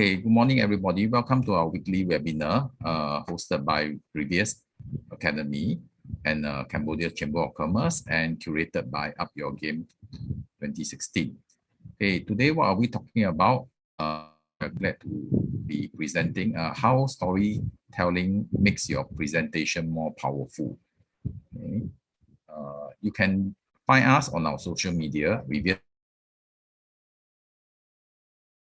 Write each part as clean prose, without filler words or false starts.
Okay, good morning, everybody. Welcome to our weekly webinar hosted by Reveres Academy and Cambodia Chamber of Commerce and curated by Up Your Game 2016. Okay, today what are we talking about? I'm glad to be presenting how storytelling makes your presentation more powerful. Okay. You can find us on our social media, Reveres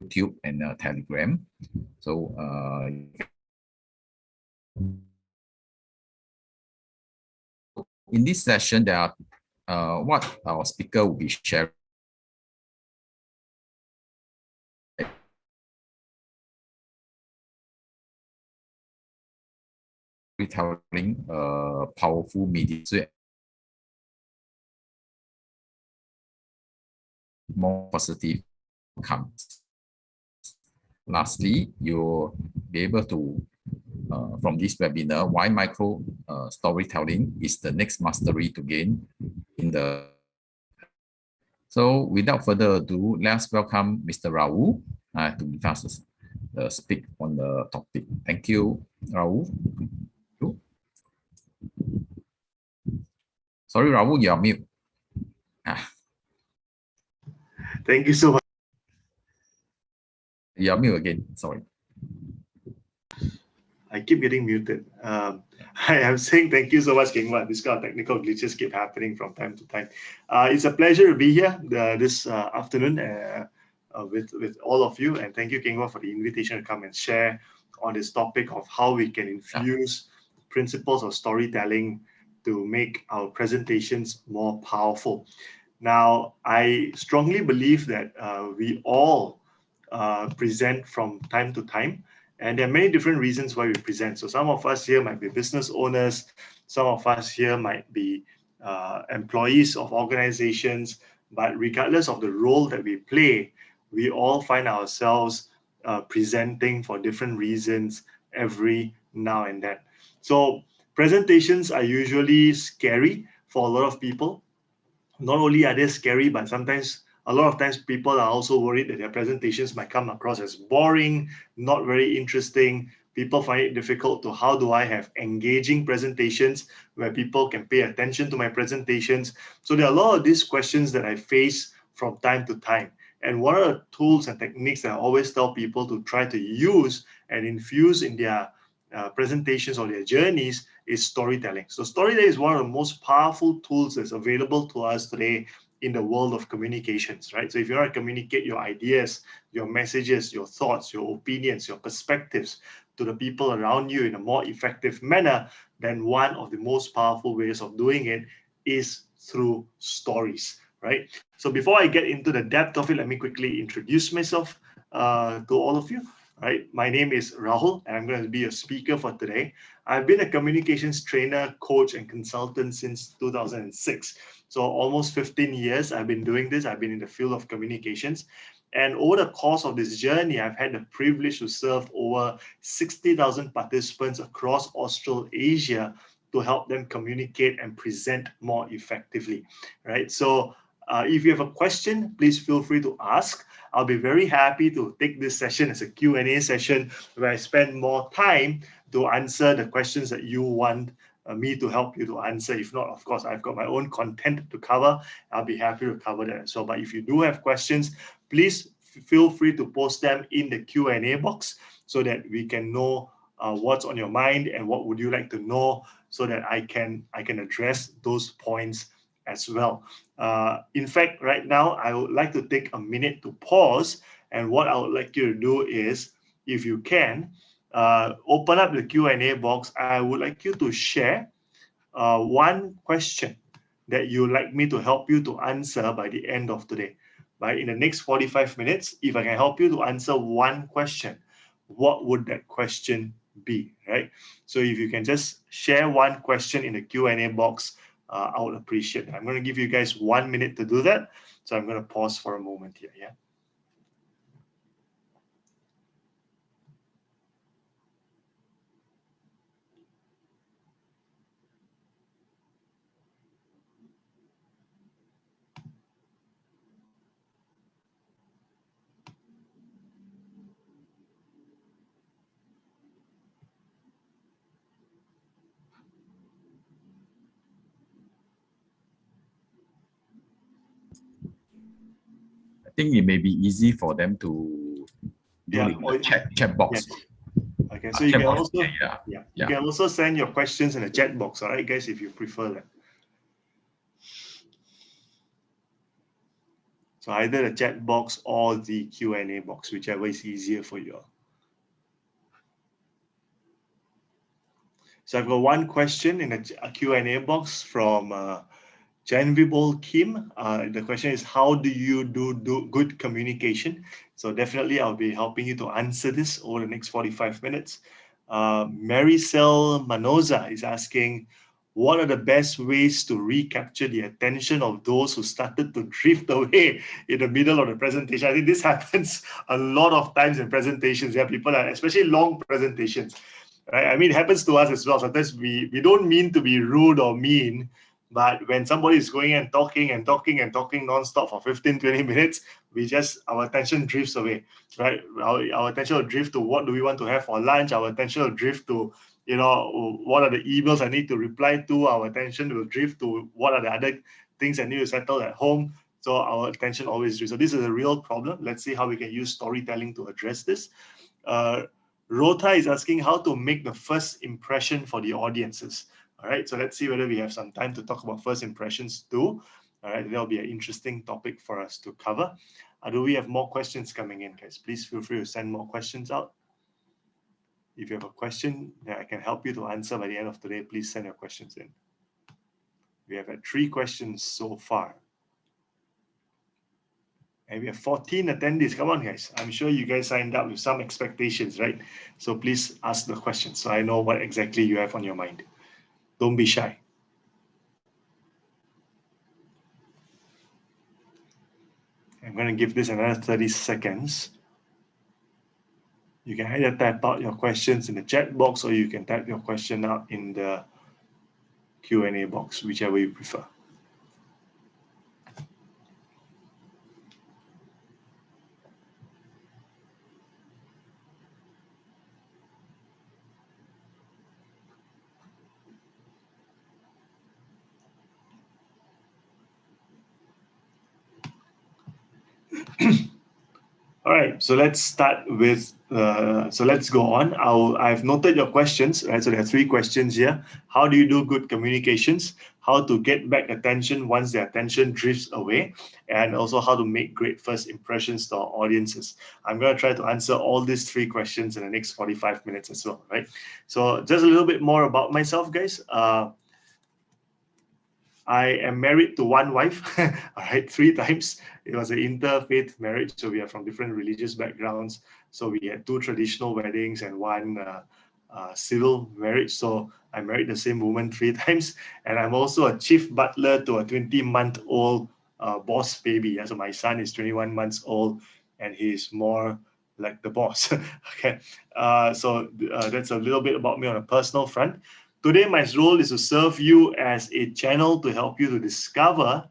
YouTube and Telegram. So in this session, there are what our speaker will be sharing storytelling powerful media, so more positive outcomes. Lastly, you'll be able to from this webinar why micro storytelling is the next mastery to gain in the. So without further ado, let's welcome Mr. Rahul to give us speak on the topic. Thank you, Rahul. Sorry, Rahul, you're mute. Thank you so much. You're mute again. Sorry. I keep getting muted. I am saying thank you so much, Kingwa. This kind of technical glitches keep happening from time to time. It's a pleasure to be here this afternoon with all of you, and thank you, Kingwa, for the invitation to come and share on this topic of how we can infuse principles of storytelling to make our presentations more powerful. Now, I strongly believe that we all present from time to time, and there are many different reasons why we present. So some of us here might be business owners, some of us here might be employees of organizations, but regardless of the role that we play, we all find ourselves presenting for different reasons every now and then. So presentations are usually scary for a lot of people. Not only are they scary, but sometimes a lot of times people are also worried that their presentations might come across as boring, not very interesting. People find it difficult to how do I have engaging presentations where people can pay attention to my presentations. So there are a lot of these questions that I face from time to time. And one of the tools and techniques that I always tell people to try to use and infuse in their presentations or their journeys is storytelling. So storytelling is one of the most powerful tools that's available to us today in the world of communications, right? So if you want to communicate your ideas, your messages, your thoughts, your opinions, your perspectives to the people around you in a more effective manner, then one of the most powerful ways of doing it is through stories, right? So before I get into the depth of it, let me quickly introduce myself to all of you. Right, my name is Rahul, and I'm going to be a speaker for today. I've been a communications trainer, coach, and consultant since 2006. So almost 15 years I've been doing this. I've been in the field of communications. And over the course of this journey, I've had the privilege to serve over 60,000 participants across Australasia to help them communicate and present more effectively, right? So if you have a question, please feel free to ask. I'll be very happy to take this session as a Q&A session where I spend more time to answer the questions that you want me to help you to answer. If not, of course, I've got my own content to cover. I'll be happy to cover that as well. But if you do have questions, please feel free to post them in the Q&A box so that we can know what's on your mind and what would you like to know so that I can address those points as well. In fact, right now, I would like to take a minute to pause. And what I would like you to do is, if you can, open up the Q&A box. I would like you to share one question that you'd like me to help you to answer by the end of today. Right? In the next 45 minutes, if I can help you to answer one question, what would that question be, right? So if you can just share one question in the Q&A box, I would appreciate it. I'm going to give you guys 1 minute to do that. So I'm going to pause for a moment here. Yeah. think it may be easy for them to do it in the chat box. Yes. Okay, so you Chat can box, also you can also send your questions in the chat box, all right, guys, if you prefer that. So either the chat box or the Q&A box, whichever is easier for you. So I've got one question in a Q&A box from Janvibol Kim. The question is, how do you do good communication? So definitely I'll be helping you to answer this over the next 45 minutes. Maricel Manoza is asking, what are the best ways to recapture the attention of those who started to drift away in the middle of the presentation? I think this happens a lot of times in presentations. Yeah, people are, especially long presentations, right? I mean, it happens to us as well. Sometimes we don't mean to be rude or mean, but when somebody is going and talking nonstop for 15, 20 minutes, our attention drifts away, right? Our attention will drift to what do we want to have for lunch. Our attention will drift to, what are the emails I need to reply to. Our attention will drift to what are the other things I need to settle at home. So our attention always drifts. So this is a real problem. Let's see how we can use storytelling to address this. Rota is asking how to make the first impression for the audiences. All right, so let's see whether we have some time to talk about first impressions too. All right, that'll be an interesting topic for us to cover. Do we have more questions coming in, guys? Please feel free to send more questions out. If you have a question that I can help you to answer by the end of today, please send your questions in. We have had 3 questions so far. And we have 14 attendees. Come on, guys. I'm sure you guys signed up with some expectations, right? So please ask the questions so I know what exactly you have on your mind. Don't be shy. I'm going to give this another 30 seconds. You can either type out your questions in the chat box or you can type your question out in the Q&A box, whichever you prefer. All right, so let's start with, so let's go on. I've noted your questions, right? So there are 3 questions here. How do you do good communications? How to get back attention once the attention drifts away? And also how to make great first impressions to our audiences. I'm going to try to answer all these 3 questions in the next 45 minutes as well, right? So just a little bit more about myself, guys. I am married to one wife, all right, 3 times. It was an interfaith marriage, so we are from different religious backgrounds. So we had 2 traditional weddings and 1 civil marriage. So I married the same woman 3 times, and I'm also a chief butler to a 20-month-old boss baby. So my son is 21 months old, and he's more like the boss. Okay, so that's a little bit about me on a personal front. Today, my role is to serve you as a channel to help you to discover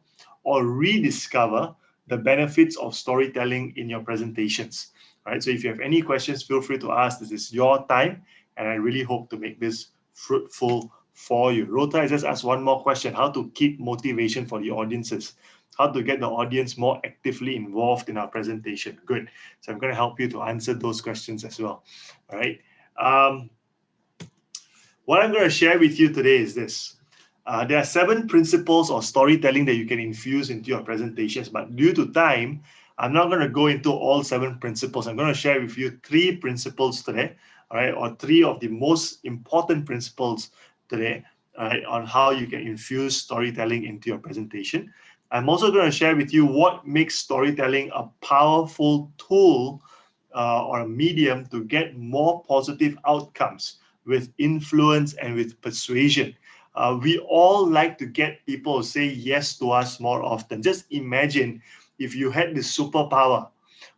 or rediscover the benefits of storytelling in your presentations. All right, so if you have any questions, feel free to ask. This is your time, and I really hope to make this fruitful for you. Rota has just asked one more question: how to keep motivation for the audiences? How to get the audience more actively involved in our presentation? Good. So I'm going to help you to answer those questions as well. All right. What I'm going to share with you today is this. There are 7 principles of storytelling that you can infuse into your presentations, but due to time, I'm not going to go into all 7 principles. I'm going to share with you 3 principles today, all right, or 3 of the most important principles today, all right, on how you can infuse storytelling into your presentation. I'm also going to share with you what makes storytelling a powerful tool or a medium to get more positive outcomes with influence and with persuasion. We all like to get people to say yes to us more often. Just imagine if you had this superpower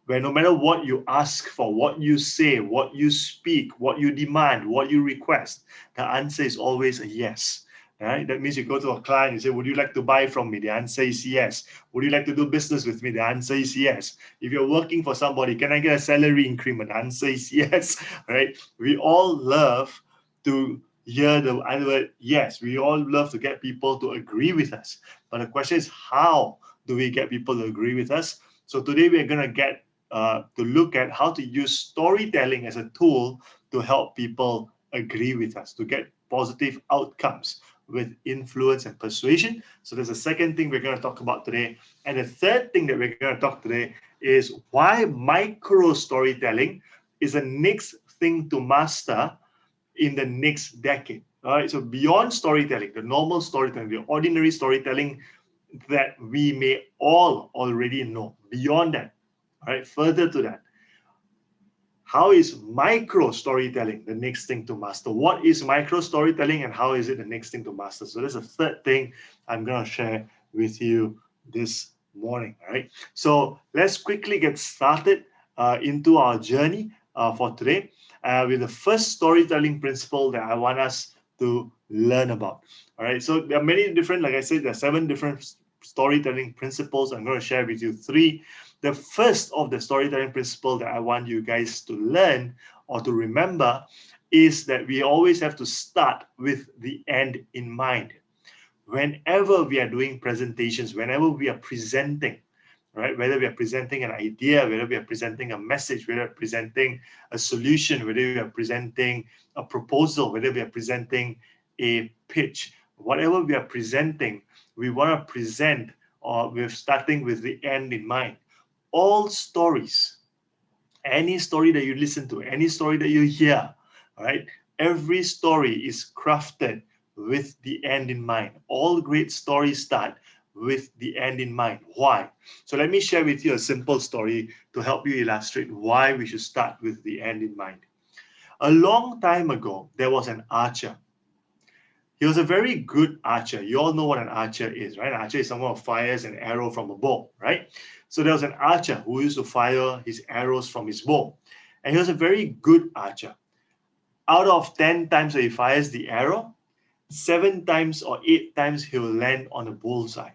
where no matter what you ask for, what you say, what you speak, what you demand, what you request, the answer is always a yes. Right? That means you go to a client and say, would you like to buy from me? The answer is yes. Would you like to do business with me? The answer is yes. If you're working for somebody, can I get a salary increment? The answer is yes. Right? We all love to hear the answer yes. We all love to get people to agree with us. But the question is, how do we get people to agree with us? So today we're going to get to look at how to use storytelling as a tool to help people agree with us, to get positive outcomes with influence and persuasion. So there's a second thing we're going to talk about today. And the third thing that we're going to talk today is why micro storytelling is the next thing to master in the next decade. All right. So beyond storytelling, the normal storytelling, the ordinary storytelling that we may all already know, beyond that, all right, further to that, how is micro storytelling the next thing to master? What is micro storytelling and how is it the next thing to master? So there's a third thing I'm going to share with you this morning. All right. So let's quickly get started into our journey for today with the first storytelling principle that I want us to learn about. All right. So there are many different, like I said, there are 7 different storytelling principles. I'm going to share with you 3. The first of the storytelling principle that I want you guys to learn or to remember is that we always have to start with the end in mind. Whenever we are doing presentations, whenever we are presenting, right? Whether we are presenting an idea, whether we are presenting a message, whether we are presenting a solution, whether we are presenting a proposal, whether we are presenting a pitch, whatever we are presenting, we want to present or we're starting with the end in mind. All stories, any story that you listen to, any story that you hear, all right, every story is crafted with the end in mind. All great stories start with the end in mind. Why? So let me share with you a simple story to help you illustrate why we should start with the end in mind. A long time ago, there was an archer. He was a very good archer. You all know what an archer is, right? An archer is someone who fires an arrow from a bow, right? So there was an archer who used to fire his arrows from his bow. And he was a very good archer. Out of 10 times that he fires the arrow, 7 times or 8 times he will land on a bullseye.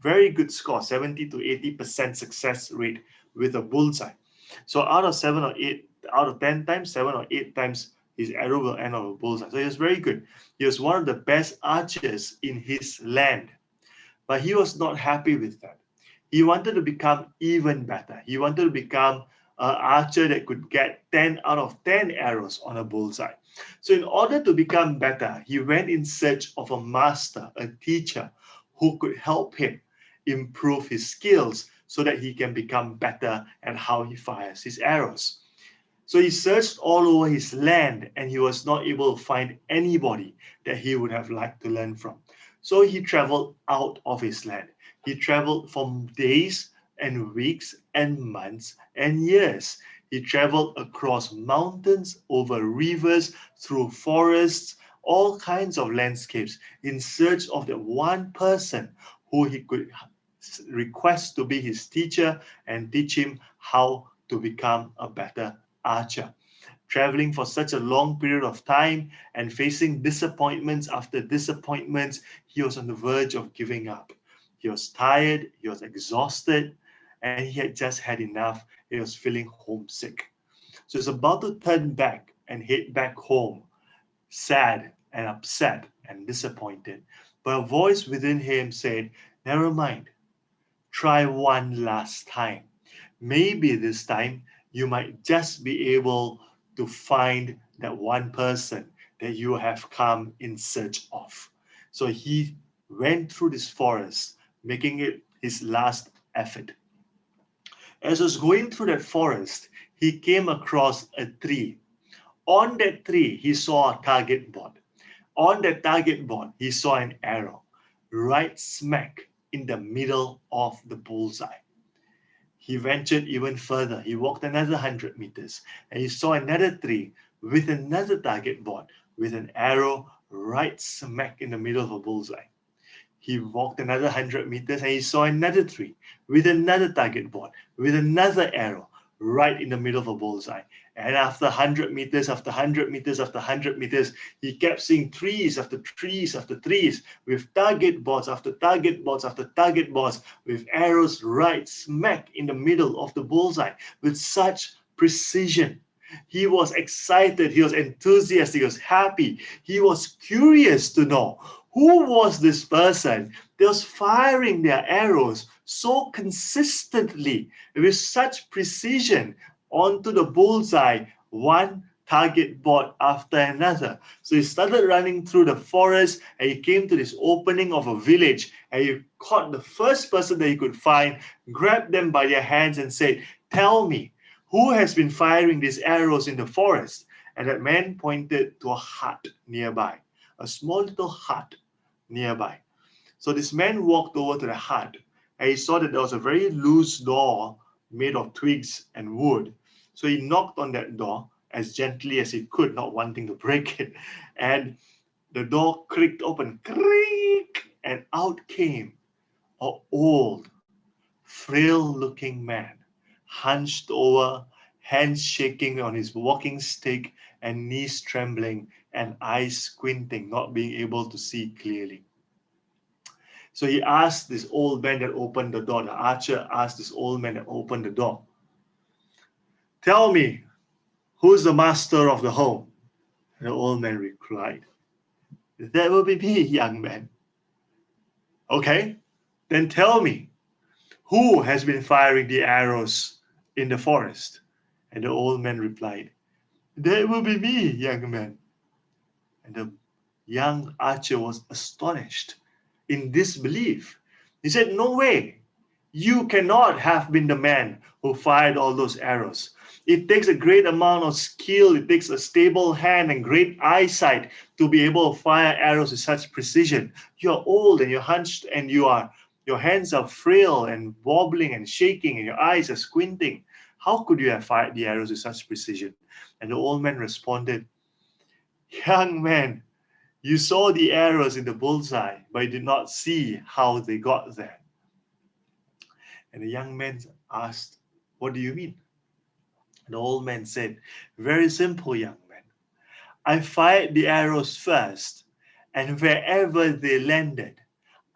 Very good score, 70 to 80% success rate with a bullseye. So out of 10 times, 7 or 8 times his arrow will end on a bullseye. So he was very good. He was one of the best archers in his land. But he was not happy with that. He wanted to become even better. He wanted to become an archer that could get 10 out of 10 arrows on a bullseye. So in order to become better, he went in search of a master, a teacher, who could help him improve his skills so that he can become better at how he fires his arrows. So he searched all over his land and he was not able to find anybody that he would have liked to learn from. So he traveled out of his land. He traveled for days and weeks and months and years. He traveled across mountains, over rivers, through forests, all kinds of landscapes in search of the one person who he could request to be his teacher and teach him how to become a better archer. Traveling for such a long period of time and facing disappointments after disappointments, he was on the verge of giving up. He was tired, he was exhausted, and he had just had enough. He was feeling homesick. So he's about to turn back and head back home, sad and upset and disappointed. But a voice within him said, "Never mind, try one last time. Maybe this time you might just be able to find that one person that you have come in search of." So he went through this forest, making it his last effort. As he was going through that forest, he came across a tree. On that tree, he saw a target board. On that target board, he saw an arrow right smack in the middle of the bullseye. He ventured even further. He walked another 100 meters and he saw another tree with another target board with an arrow right smack in the middle of a bullseye. He walked another 100 meters and he saw another tree with another target board with another arrow right in the middle of a bullseye. And after 100 meters, after 100 meters, after 100 meters, he kept seeing trees after trees after trees with target boards after target boards after target boards with arrows right smack in the middle of the bullseye with such precision. He was excited, he was enthusiastic, he was happy, he was curious to know who was this person that was firing their arrows so consistently, with such precision, onto the bullseye, one target board after another. So he started running through the forest and he came to this opening of a village and he caught the first person that he could find, grabbed them by their hands and said, "Tell me, who has been firing these arrows in the forest?" And that man pointed to a hut nearby, a small little hut nearby. So this man walked over to the hut and he saw that there was a very loose door made of twigs and wood. So he knocked on that door as gently as he could, not wanting to break it. And the door creaked open, creak, and out came an old, frail looking man, hunched over, hands shaking on his walking stick, and knees trembling, and eyes squinting, not being able to see clearly. So he asked this old man that opened the door, the archer asked this old man that opened the door, "Tell me, who's the master of the home?" And the old man replied, "That will be me, young man." "Okay, then tell me, who has been firing the arrows in the forest?" And the old man replied, "That will be me, young man." And the young archer was astonished, in disbelief. He said, "No way. You cannot have been the man who fired all those arrows. It takes a great amount of skill, it takes a stable hand and great eyesight to be able to fire arrows with such precision. You're old and you're hunched and your hands are frail and wobbling and shaking and your eyes are squinting. How could you have fired the arrows with such precision?" And the old man responded, "Young man, you saw the arrows in the bullseye, but you did not see how they got there." And the young man asked, "What do you mean?" And the old man said, "Very simple, young man. I fired the arrows first, and wherever they landed,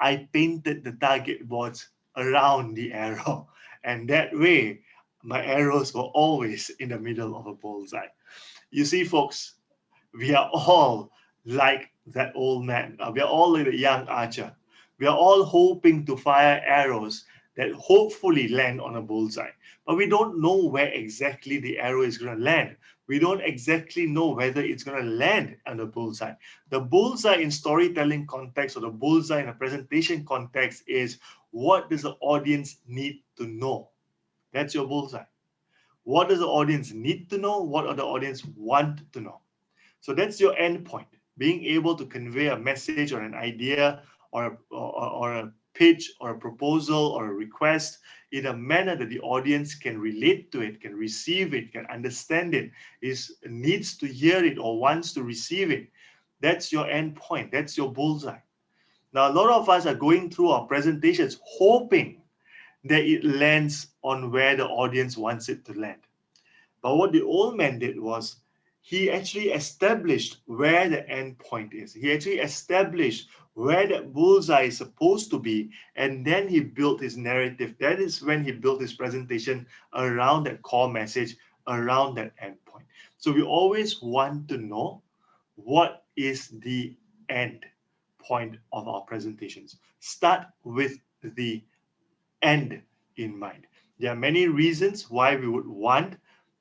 I painted the target boards around the arrow. And that way, my arrows were always in the middle of a bullseye." You see, folks, we are all like that old man. We are all like the young archer. We are all hoping to fire arrows that hopefully land on a bullseye. But we don't know where exactly the arrow is going to land. We don't exactly know whether it's going to land on a bullseye. The bullseye in storytelling context or the bullseye in a presentation context is, what does the audience need to know? That's your bullseye. What does the audience need to know? What do the audience want to know? So that's your end point, being able to convey a message or an idea or a pitch or a proposal or a request in a manner that the audience can relate to it, can receive it, can understand it, needs to hear it or wants to receive it. That's your end point. That's your bullseye. Now, a lot of us are going through our presentations hoping that it lands on where the audience wants it to land. But what the old man did was he actually established where the end point is. He actually established where that bullseye is supposed to be, and then he built his narrative. That is when he built his presentation around that core message, around that end point. So we always want to know what is the end point of our presentations. Start with the end in mind. There are many reasons why we would want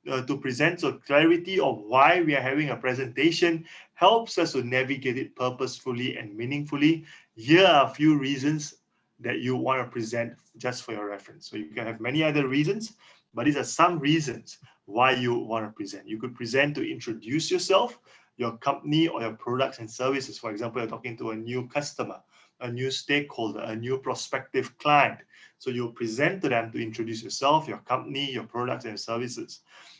to present, so clarity of why we are having a presentation helps us to navigate it purposefully and meaningfully. Here are a few reasons that you want to present just for your reference. So you can have many other reasons, but these are some reasons why you want to present. You could present to introduce yourself, your company, or your products and services. For example, you're talking to a new customer, a new stakeholder, a new prospective client. So you present to them to introduce yourself, your company, your products and services.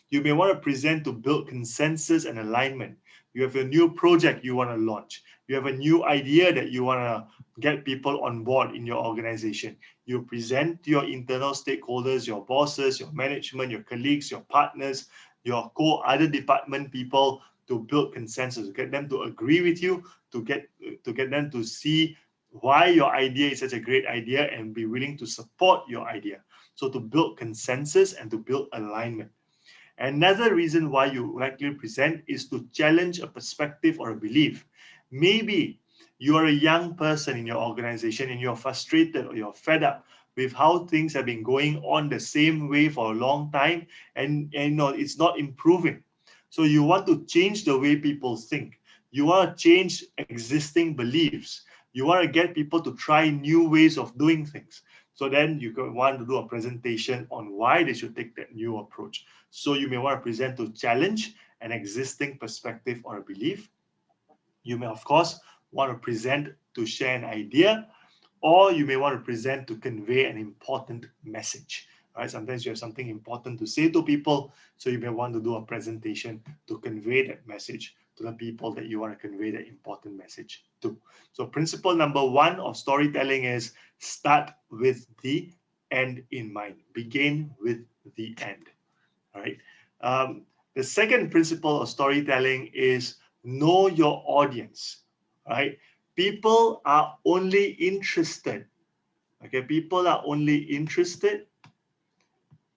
You may want to present to build consensus and alignment. You have a new project you want to launch. You have a new idea that you want to get people on board in your organization. You present to your internal stakeholders, your bosses, your management, your colleagues, your partners, your other department people, to build consensus, to get them to agree with you, to get them to see why your idea is such a great idea and be willing to support your idea. So to build consensus and to build alignment. Another reason why you likely present is to challenge a perspective or a belief. Maybe you are a young person in your organization and you're frustrated or you're fed up with how things have been going on the same way for a long time, and it's not improving. So you want to change the way people think. You want to change existing beliefs. You want to get people to try new ways of doing things. So then you want to do a presentation on why they should take that new approach. So you may want to present to challenge an existing perspective or a belief. You may, of course, want to present to share an idea, or you may want to present to convey an important message. Right? Sometimes you have something important to say to people, so you may want to do a presentation to convey that message to the people that you want to convey that important message to. So principle number 1 of storytelling is start with the end in mind. Begin with the end. All right. The second principle of storytelling is know your audience. Right? People are only interested. Okay, people are only interested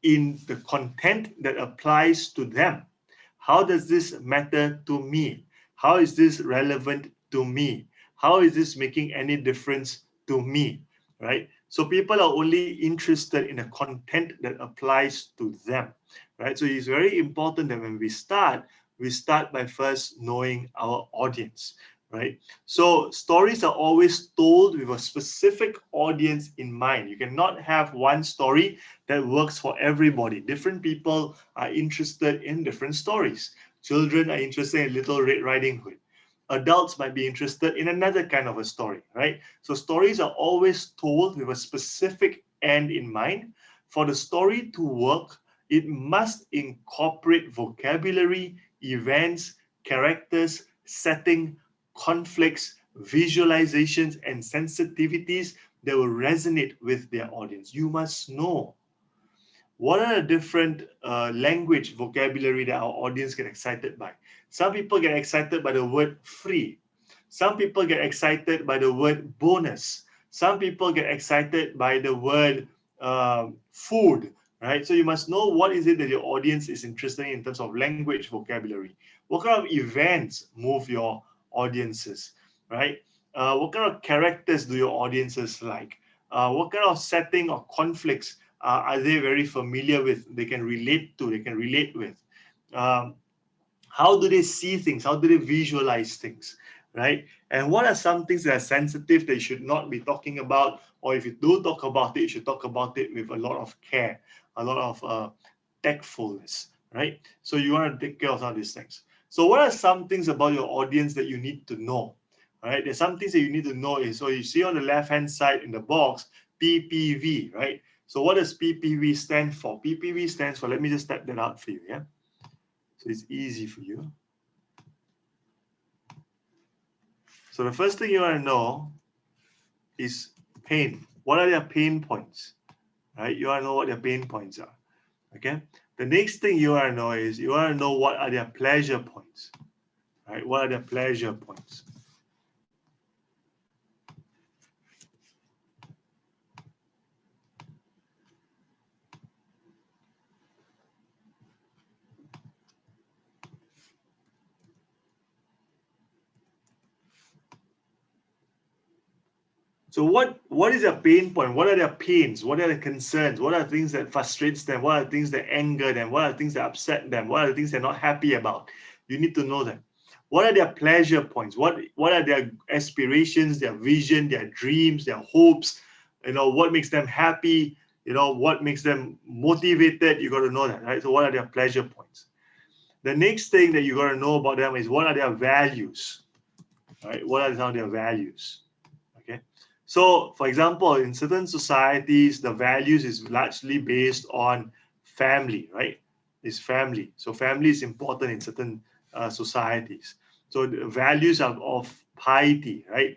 in the content that applies to them. How does this matter to me? How is this relevant to me? How is this making any difference to me? Right? So people are only interested in the content that applies to them. Right? So it's very important that when we start by first knowing our audience. Right? So stories are always told with a specific audience in mind. You cannot have one story that works for everybody. Different people are interested in different stories. Children are interested in Little Red Riding Hood. Adults might be interested in another kind of a story, right? So stories are always told with a specific end in mind. For the story to work, it must incorporate vocabulary, events, characters, setting, conflicts, visualizations, and sensitivities that will resonate with their audience. You must know what are the different language vocabulary that our audience get excited by. Some people get excited by the word free. Some people get excited by the word bonus. Some people get excited by the word food, right? So you must know what is it that your audience is interested in terms of language vocabulary. What kind of events move your audiences, right? What kind of characters do your audiences like? What kind of setting or conflicts are they very familiar with, they can relate to, they can relate with? How do they see things? How do they visualize things, right? And what are some things that are sensitive that you should not be talking about? Or if you do talk about it, you should talk about it with a lot of care, a lot of tactfulness, right? So you want to take care of all these things. So what are some things about your audience that you need to know? All right, there's some things that you need to know is, so you see on the left-hand side in the box, PPV, right? So what does PPV stand for? PPV stands for, let me just type that out for you, yeah? So it's easy for you. So the first thing you want to know is pain. What are their pain points? Right? You want to know what their pain points are. Okay. The next thing you want to know is you want to know what are their pleasure points. Right? What are their pleasure points? So what is their pain point? What are their pains? What are their concerns? What are the things that frustrates them? What are the things that anger them? What are the things that upset them? What are the things they're not happy about? You need to know them. What are their pleasure points? What are their aspirations, their vision, their dreams, their hopes? What makes them happy? What makes them motivated? You got to know that, right? So what are their pleasure points? The next thing that you got to know about them is what are their values, right? What are some of their values? Okay. So, for example, in certain societies, the values is largely based on family, right? It's family. So, family is important in certain societies. So, the values are of piety, right?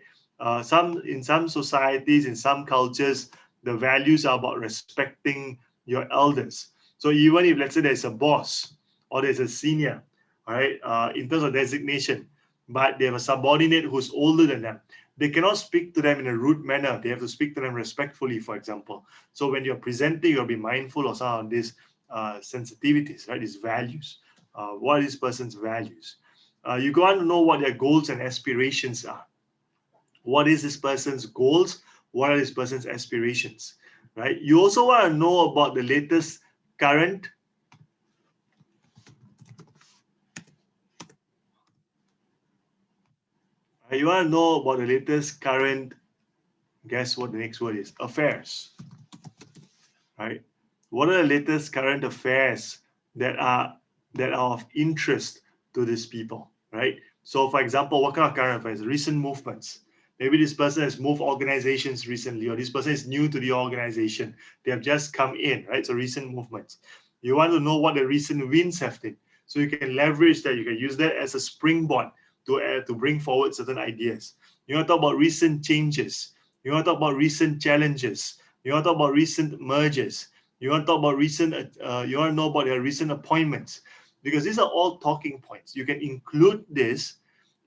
In some societies, in some cultures, the values are about respecting your elders. So, even if, let's say, there's a boss or there's a senior, all right, in terms of designation, but they have a subordinate who's older than them, they cannot speak to them in a rude manner. They have to speak to them respectfully, for example. So when you're presenting, you'll be mindful of some of these sensitivities, right? These values. What are this person's values? You go on to know what their goals and aspirations are. What is this person's goals? What are this person's aspirations? right? You also want to know about the latest current. You want to know about the latest current, guess what the next word is? Affairs, right? What are the latest current affairs that are of interest to these people, right? So, for example, what kind of current affairs? Recent movements. Maybe this person has moved organizations recently, or this person is new to the organization. They have just come in, right? So, recent movements. You want to know what the recent wins have been, so you can leverage that. You can use that as a springboard to bring forward certain ideas. You want to talk about recent changes. You want to talk about recent challenges. You want to talk about recent mergers. You want to talk about recent. You want to know about their recent appointments, because these are all talking points. You can include this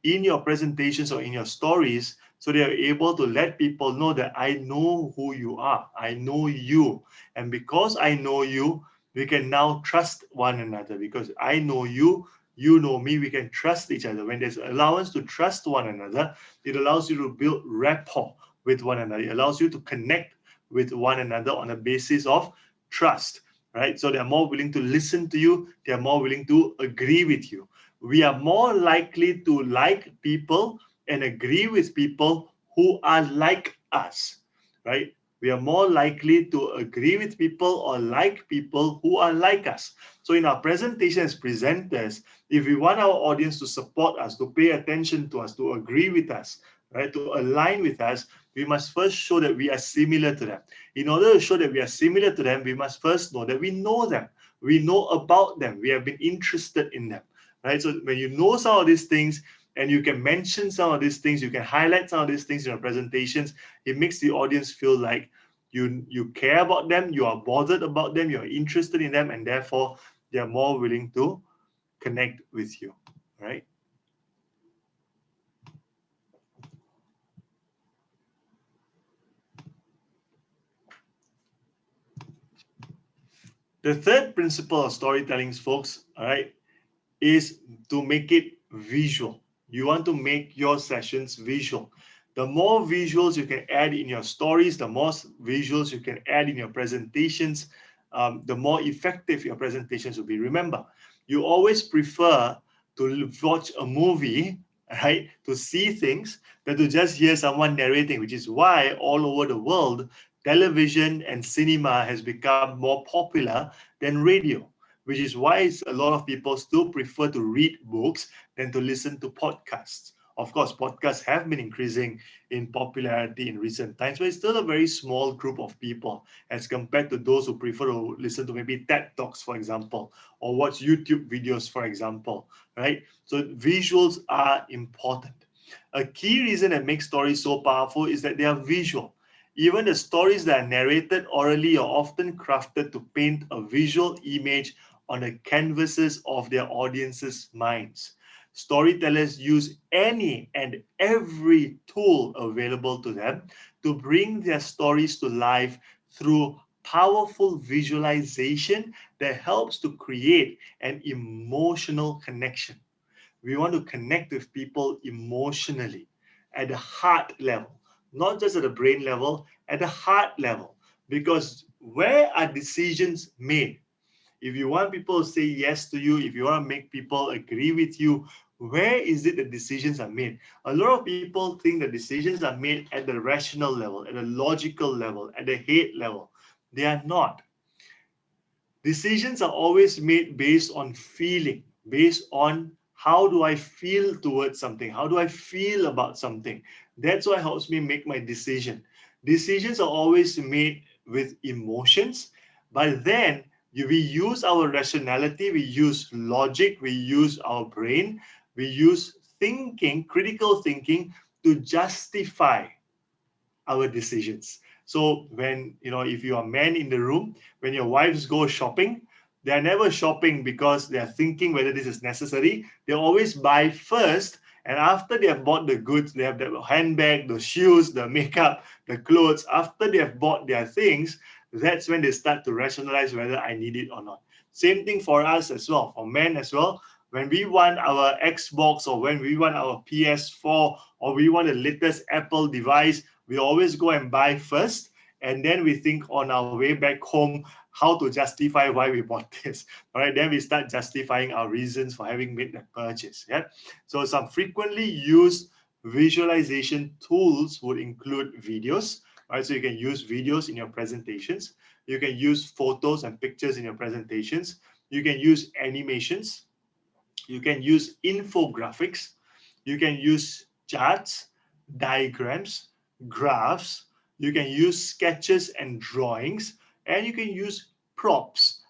in your presentations or in your stories, so they are able to let people know that I know who you are. I know you, and because I know you, we can now trust one another. Because I know you, you know me. We can trust each other. When there's allowance to trust one another, it allows you to build rapport with one another. It allows you to connect with one another on a basis of trust, right? So they're more willing to listen to you, they're more willing to agree with you. We are more likely to like people and agree with people who are like us, right? We are more likely to agree with people or like people who are like us. So in our presentation as presenters, if we want our audience to support us, to pay attention to us, to agree with us, right, to align with us, we must first show that we are similar to them. In order to show that we are similar to them, we must first know that we know them. We know about them. We have been interested in them, right? So when you know some of these things and you can mention some of these things, you can highlight some of these things in your presentations, it makes the audience feel like you care about them, you are bothered about them, you're interested in them, and therefore they are more willing to connect with you, right? The third principle of storytelling, folks, all right, is to make it visual. You want to make your sessions visual. The more visuals you can add in your stories, the more visuals you can add in your presentations, the more effective your presentations will be. Remember, you always prefer to watch a movie, right, to see things than to just hear someone narrating, which is why all over the world, television and cinema has become more popular than radio, which is why a lot of people still prefer to read books than to listen to podcasts. Of course, podcasts have been increasing in popularity in recent times, but it's still a very small group of people as compared to those who prefer to listen to maybe TED Talks, for example, or watch YouTube videos, for example, right? So visuals are important. A key reason that makes stories so powerful is that they are visual. Even the stories that are narrated orally are often crafted to paint a visual image on the canvases of their audience's minds. Storytellers use any and every tool available to them to bring their stories to life through powerful visualization that helps to create an emotional connection. We want to connect with people emotionally at the heart level, not just at the brain level, at the heart level. Because where are decisions made? If you want people to say yes to you, if you want to make people agree with you, where is it that decisions are made? A lot of people think that decisions are made at the rational level, at the logical level, at the head level. They are not. Decisions are always made based on feeling, based on how do I feel towards something? How do I feel about something? That's what helps me make my decision. Decisions are always made with emotions, but then we use our rationality, we use logic, we use our brain, we use thinking, critical thinking to justify our decisions. So when if you are men in the room, when your wives go shopping, they are never shopping because they are thinking whether this is necessary. They always buy first, and after they have bought the goods, they have the handbag, the shoes, the makeup, the clothes. After they have bought their things, that's when they start to rationalize whether I need it or not. Same thing for us as well, for men as well. When we want our Xbox, or when we want our PS4, or we want the latest Apple device, we always go and buy first, and then we think on our way back home how to justify why we bought this. All right, then we start justifying our reasons for having made the purchase. Yeah. So some frequently used visualization tools would include videos. Right, so you can use videos in your presentations. You can use photos and pictures in your presentations. You can use animations. You can use infographics. You can use charts, diagrams, graphs. You can use sketches and drawings, and you can use props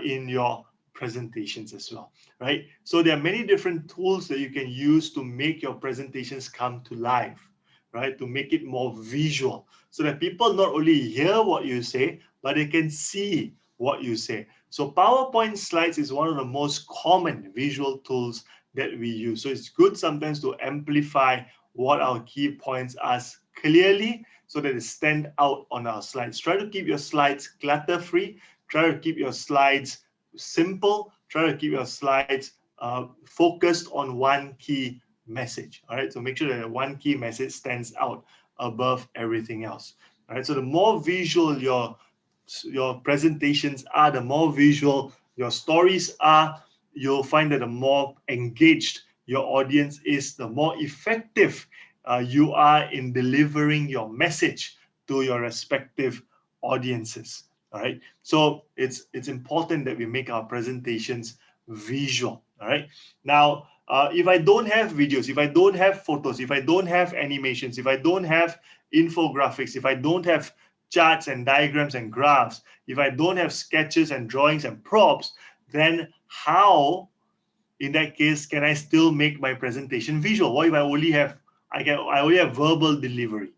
in your presentations as well, right? So there are many different tools that you can use to make your presentations come to life, right? To make it more visual, so that people not only hear what you say, but they can see what you say. So PowerPoint slides is one of the most common visual tools that we use. So it's good sometimes to amplify what our key points are clearly so that they stand out on our slides. Try to keep your slides clutter-free. Try to keep your slides simple. Try to keep your slides focused on one key message. All right, so make sure that one key message stands out above everything else. All right, so the more visual your presentations are, the more visual your stories are, you'll find that the more engaged your audience is, the more effective you are in delivering your message to your respective audiences. All right, so it's important that we make our presentations visual. All right, now if I don't have videos, if I don't have photos, if I don't have animations, if I don't have infographics, if I don't have charts and diagrams and graphs, if I don't have sketches and drawings and props, then how, in that case, can I still make my presentation visual? What if I only have verbal delivery?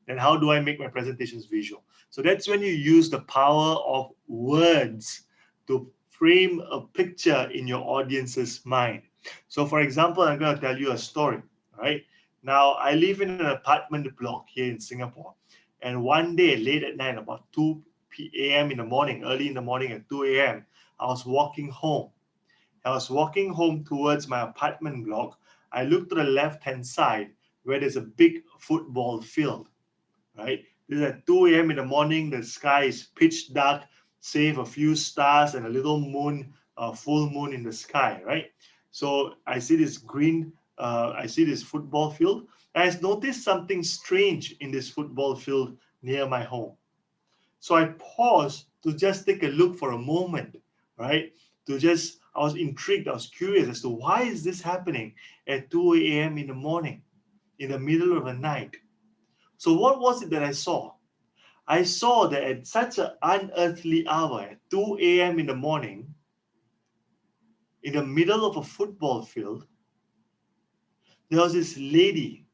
Then how do I make my presentations visual? So that's when you use the power of words to frame a picture in your audience's mind. So for example, I'm going to tell you a story, right? Now, I live in an apartment block here in Singapore. And one day, late at night, about 2 a.m. in the morning, early in the morning at 2 a.m., I was walking home. I was walking home towards my apartment block. I looked to the left-hand side where there's a big football field, right? This is at 2 a.m. in the morning. The sky is pitch dark, save a few stars and a little moon, full moon in the sky, right? So I see this I see this football field. And I noticed something strange in this football field near my home. So I paused to just take a look for a moment, right? I was intrigued, I was curious as to why is this happening at 2 a.m. in the morning, in the middle of the night. So what was it that I saw? I saw that at such an unearthly hour, at 2 a.m. in the morning, in the middle of a football field, there was this lady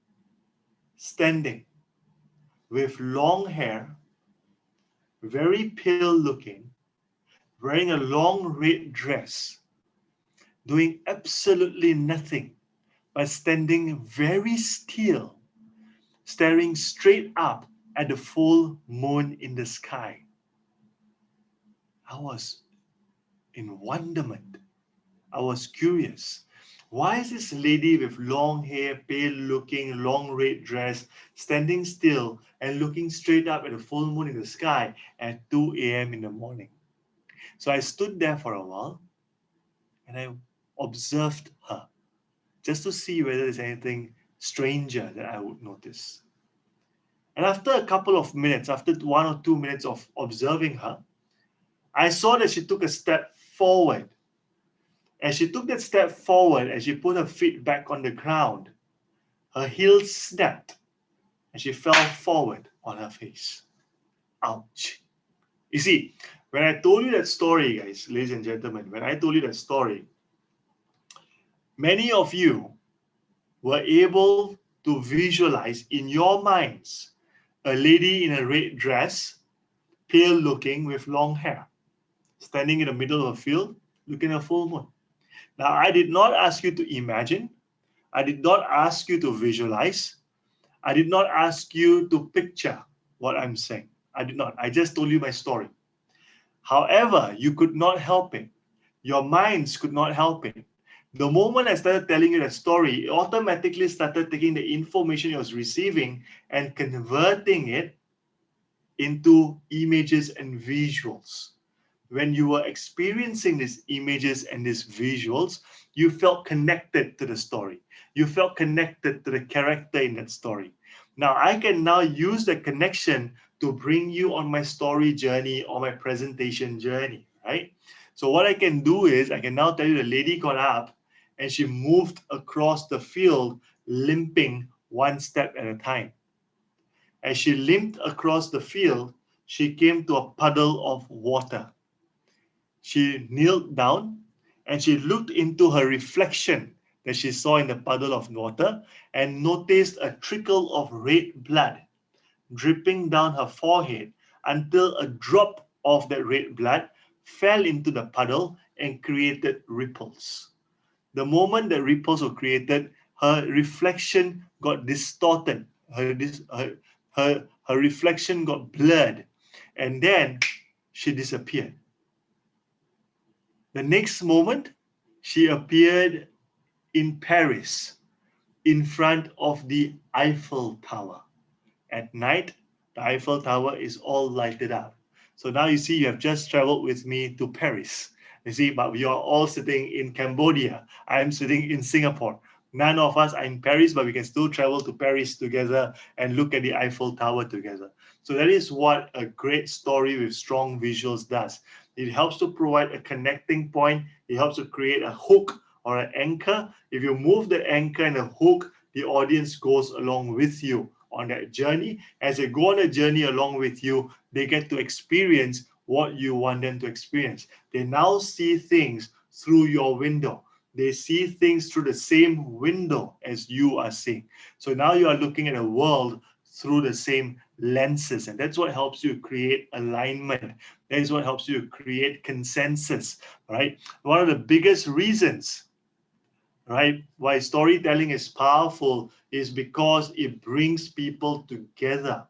standing with long hair, very pale looking, wearing a long red dress, doing absolutely nothing but standing very still, staring straight up at the full moon in the sky. I was in wonderment. I was curious. Why is this lady with long hair, pale looking, long red dress, standing still and looking straight up at the full moon in the sky at 2 a.m. in the morning? So I stood there for a while and I observed her just to see whether there's anything stranger that I would notice. And after a couple of minutes, after 1 or 2 minutes of observing her, I saw that she took a step forward. As she took that step forward, as she put her feet back on the ground, her heels snapped and she fell forward on her face. Ouch. You see, when I told you that story, guys, ladies and gentlemen, when I told you that story, many of you were able to visualize in your minds a lady in a red dress, pale looking with long hair, standing in the middle of a field, looking at a full moon. Now, I did not ask you to imagine. I did not ask you to visualize. I did not ask you to picture what I'm saying. I did not. I just told you my story. However, you could not help it. Your minds could not help it. The moment I started telling you that story, it automatically started taking the information you was receiving and converting it into images and visuals. When you were experiencing these images and these visuals, you felt connected to the story. You felt connected to the character in that story. Now, I can now use the connection to bring you on my story journey or my presentation journey, right? So what I can do is I can now tell you the lady got up and she moved across the field limping one step at a time. As she limped across the field, she came to a puddle of water. She kneeled down and she looked into her reflection that she saw in the puddle of water and noticed a trickle of red blood dripping down her forehead until a drop of that red blood fell into the puddle and created ripples. The moment that ripples were created, her reflection got distorted. Her reflection got blurred. And then she disappeared. The next moment, she appeared in Paris in front of the Eiffel Tower. At night, the Eiffel Tower is all lighted up. So now you see, you have just traveled with me to Paris. You see, but we are all sitting in Cambodia. I am sitting in Singapore. None of us are in Paris, but we can still travel to Paris together and look at the Eiffel Tower together. So that is what a great story with strong visuals does. It helps to provide a connecting point. It helps to create a hook or an anchor. If you move the anchor and the hook, the audience goes along with you on that journey. As they go on a journey along with you, they get to experience what you want them to experience. They now see things through your window. They see things through the same window as you are seeing. So now you are looking at a world through the same lenses, and that's what helps you create alignment. That is what helps you create consensus, right? One of the biggest reasons, right, why storytelling is powerful is because it brings people together.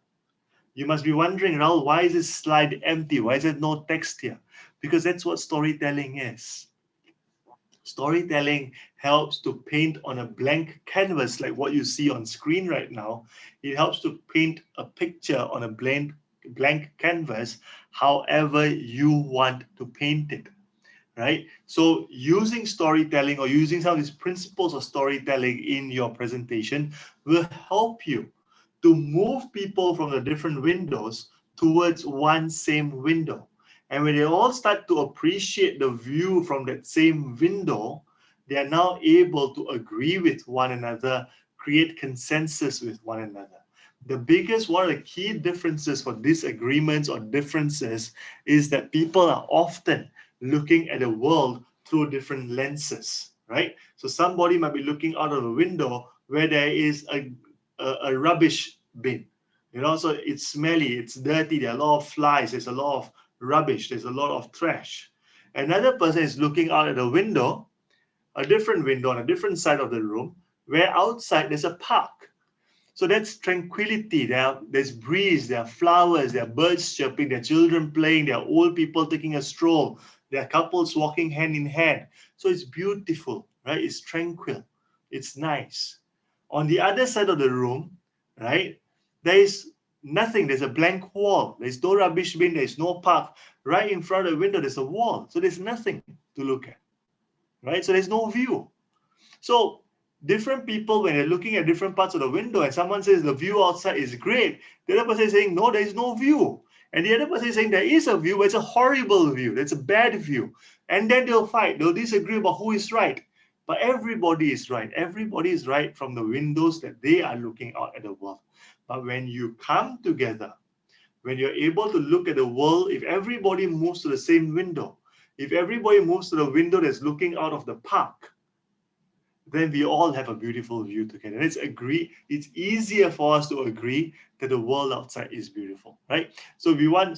You must be wondering, Rahul, why is this slide empty? Why is there no text here? Because that's what storytelling is. Storytelling helps to paint on a blank canvas like what you see on screen right now. It helps to paint a picture on a blank canvas however you want to paint it, right? So using storytelling or using some of these principles of storytelling in your presentation will help you to move people from the different windows towards one same window. And when they all start to appreciate the view from that same window, they are now able to agree with one another, create consensus with one another. One of the key differences for disagreements or differences is that people are often looking at the world through different lenses, right? So somebody might be looking out of a window where there is a rubbish bin, so it's smelly, it's dirty, there are a lot of flies, there's a lot of rubbish, there's a lot of trash. Another person is looking out at a window, a different window on a different side of the room, where outside there's a park. So that's tranquility. There's breeze, there are flowers, there are birds chirping, there are children playing, there are old people taking a stroll, there are couples walking hand in hand. So it's beautiful, right? It's tranquil. It's nice. On the other side of the room, right, there is nothing. There's a blank wall. There's no rubbish bin. There's no park. Right in front of the window, there's a wall. So there's nothing to look at, right? So there's no view. So different people, when they're looking at different parts of the window and someone says the view outside is great, the other person is saying, no, there is no view. And the other person is saying there is a view, but it's a horrible view. That's a bad view. And then they'll fight. They'll disagree about who is right. But everybody is right. Everybody is right from the windows that they are looking out at the world. But when you come together, when you're able to look at the world, if everybody moves to the same window, if everybody moves to the window that's looking out of the park, then we all have a beautiful view together. It's easier for us to agree that the world outside is beautiful, right? So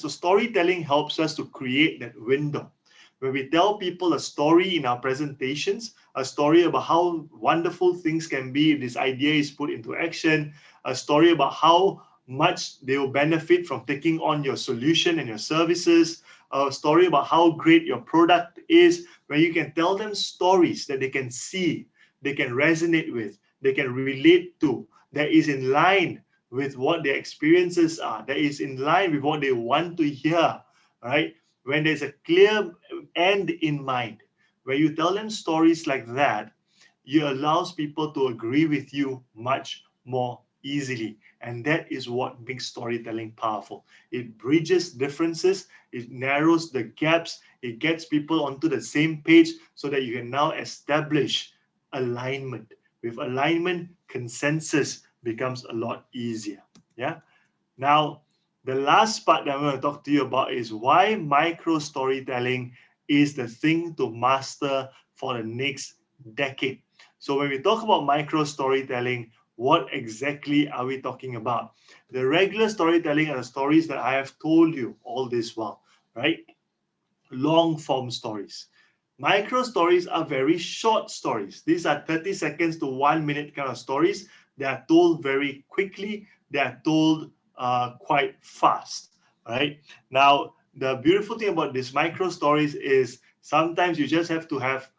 storytelling helps us to create that window. When we tell people a story in our presentations, a story about how wonderful things can be if this idea is put into action, a story about how much they will benefit from taking on your solution and your services, a story about how great your product is, where you can tell them stories that they can see, they can resonate with, they can relate to, that is in line with what their experiences are, that is in line with what they want to hear, right? When there's a clear end in mind, when you tell them stories like that, you allows people to agree with you much more easily. And that is what makes storytelling powerful. It bridges differences, it narrows the gaps, it gets people onto the same page so that you can now establish alignment. With alignment, consensus becomes a lot easier. Yeah. Now, the last part that I'm going to talk to you about is why micro storytelling is the thing to master for the next decade. So when we talk about micro storytelling, what exactly are we talking about? The regular storytelling are the stories that I have told you all this while, right? Long form stories. Micro stories are very short stories. These are 30 seconds to 1 minute kind of stories. They are told very quickly. They are told quite fast, right? Now, the beautiful thing about these micro stories is sometimes you just have to have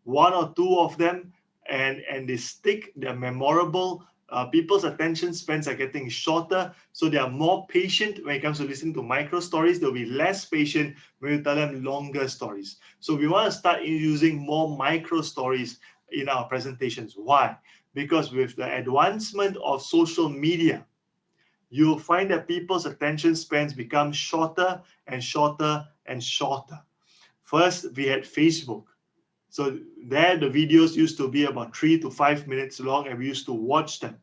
one or two of them, and they stick, they're memorable. People's attention spans are getting shorter, so they are more patient when it comes to listening to micro stories. They'll be less patient when you tell them longer stories. So we want to start using more micro stories in our presentations. Why? Because with the advancement of social media, you'll find that people's attention spans become shorter and shorter and shorter. First, we had Facebook. So there, the videos used to be about 3 to 5 minutes long, and we used to watch them.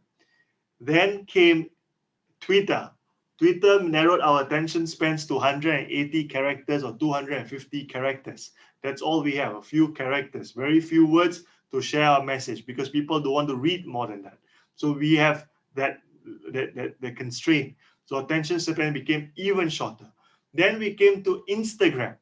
Then came Twitter. Twitter narrowed our attention spans to 180 characters or 250 characters. That's all we have, a few characters, very few words to share our message, because people don't want to read more than that. So we have that constraint. So attention span became even shorter. Then we came to Instagram.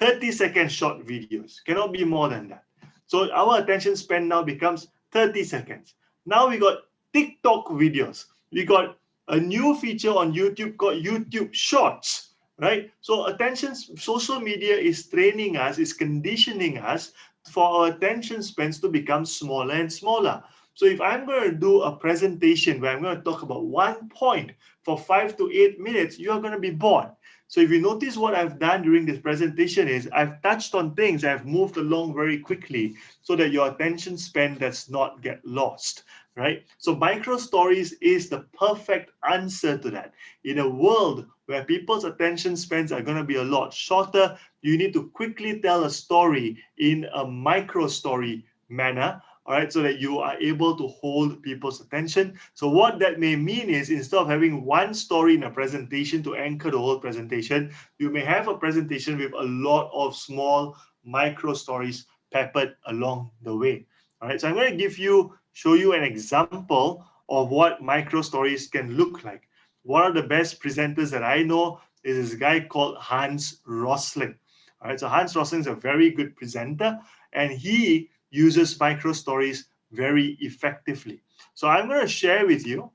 30-second short videos, cannot be more than that. So our attention span now becomes 30 seconds. Now we got TikTok videos. We got a new feature on YouTube called YouTube Shorts, right? So attention, social media is training us, is conditioning us for our attention spans to become smaller and smaller. So if I'm going to do a presentation where I'm going to talk about one point for 5 to 8 minutes, you are going to be bored. So if you notice, what I've done during this presentation is I've touched on things, I've moved along very quickly so that your attention span does not get lost, right? So micro stories is the perfect answer to that. In a world where people's attention spans are going to be a lot shorter, you need to quickly tell a story in a micro story manner, all right, so that you are able to hold people's attention. So what that may mean is, instead of having one story in a presentation to anchor the whole presentation, you may have a presentation with a lot of small micro stories peppered along the way. All right, so I'm going to show you an example of what micro stories can look like. One of the best presenters that I know is this guy called Hans Rosling. All right, so Hans Rosling is a very good presenter, and he uses micro stories very effectively. So I'm going to share with you,